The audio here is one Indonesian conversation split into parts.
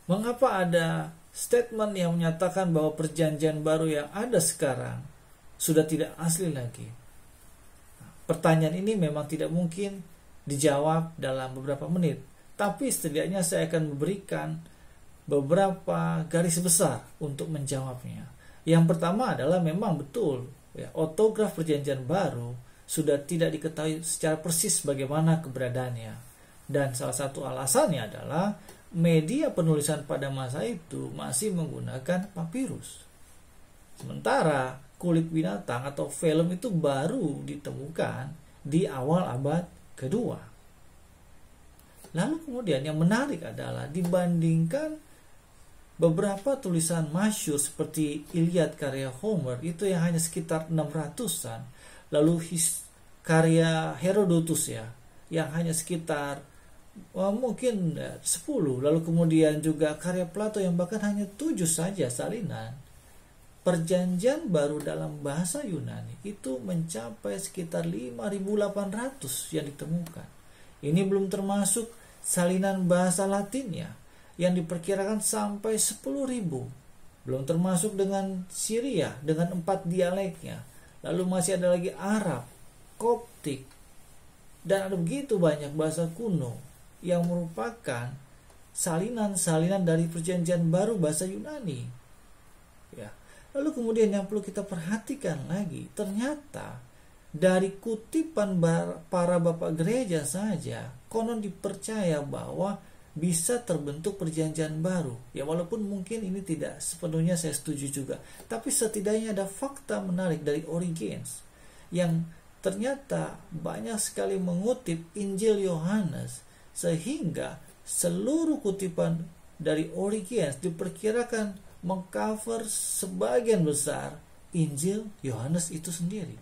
Mengapa ada statement yang menyatakan bahwa perjanjian baru yang ada sekarang sudah tidak asli lagi? Pertanyaan ini memang tidak mungkin dijawab dalam beberapa menit, tapi setidaknya saya akan memberikan beberapa garis besar untuk menjawabnya. Yang pertama adalah memang betul ya, autograf perjanjian baru sudah tidak diketahui secara persis bagaimana keberadaannya, dan salah satu alasannya adalah media penulisan pada masa itu masih menggunakan papirus. Sementara kulit binatang atau film itu baru ditemukan di awal abad kedua. Lalu kemudian yang menarik adalah dibandingkan beberapa tulisan masyhur seperti Iliad karya Homer itu yang hanya sekitar 600-an, lalu karya Herodotus ya yang hanya sekitar mungkin 10, lalu kemudian juga karya Plato yang bahkan hanya 7 saja salinan. Perjanjian baru dalam bahasa Yunani itu mencapai sekitar 5.800 yang ditemukan. Ini belum termasuk salinan bahasa Latinnya yang diperkirakan sampai 10.000. Belum termasuk dengan Syria dengan 4 dialeknya. Lalu masih ada lagi Arab, Koptik, dan ada begitu banyak bahasa kuno yang merupakan salinan-salinan dari perjanjian baru bahasa Yunani. Ya. Lalu kemudian yang perlu kita perhatikan lagi, ternyata dari kutipan para bapak gereja saja konon dipercaya bahwa bisa terbentuk perjanjian baru. Ya walaupun mungkin ini tidak sepenuhnya saya setuju juga, tapi setidaknya ada fakta menarik dari Origenes yang ternyata banyak sekali mengutip Injil Yohanes, sehingga seluruh kutipan dari Origenes diperkirakan mengcover sebagian besar Injil Yohanes itu sendiri.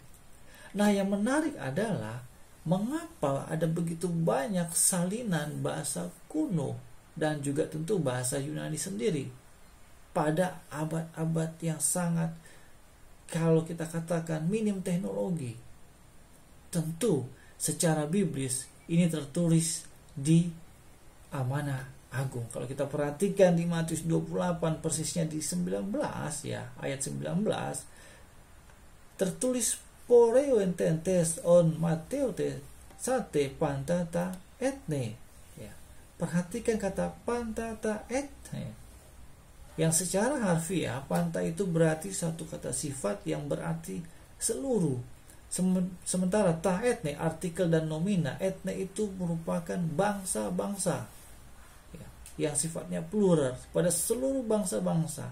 Nah, yang menarik adalah mengapa ada begitu banyak salinan bahasa kuno dan juga tentu bahasa Yunani sendiri pada abad-abad yang sangat, kalau kita katakan, minim teknologi. Tentu secara biblis ini tertulis di Amanah Agung. Kalau kita perhatikan di Matius 28 persisnya di 19 ya, ayat 19 tertulis poreo ententes on Mateo te sate pantata etne. Ya. Perhatikan kata pantata etne. Yang secara harfiah panta itu berarti satu kata sifat yang berarti seluruh. Sementara ta etne artikel dan nomina, etne itu merupakan bangsa-bangsa ya, yang sifatnya plural pada seluruh bangsa-bangsa.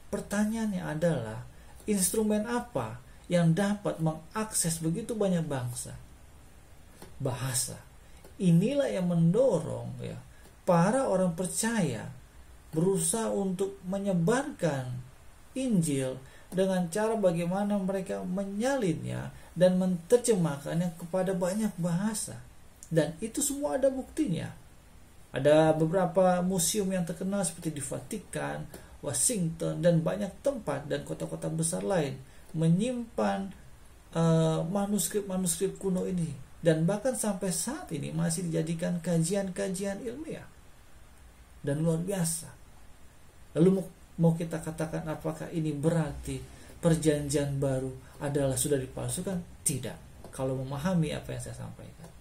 Pertanyaannya adalah instrumen apa yang dapat mengakses begitu banyak bangsa? Bahasa. Inilah yang mendorong ya para orang percaya berusaha untuk menyebarkan Injil dengan cara bagaimana mereka menyalinnya dan menerjemahkannya kepada banyak bahasa. Dan itu semua ada buktinya. Ada beberapa museum yang terkenal seperti di Vatikan, Washington, dan banyak tempat dan kota-kota besar lain menyimpan manuskrip-manuskrip kuno ini. Dan bahkan sampai saat ini masih dijadikan kajian-kajian ilmiah. Dan luar biasa. Lalu mau kita katakan apakah ini berarti perjanjian baru adalah sudah dipalsukan? Tidak. Kalau memahami apa yang saya sampaikan.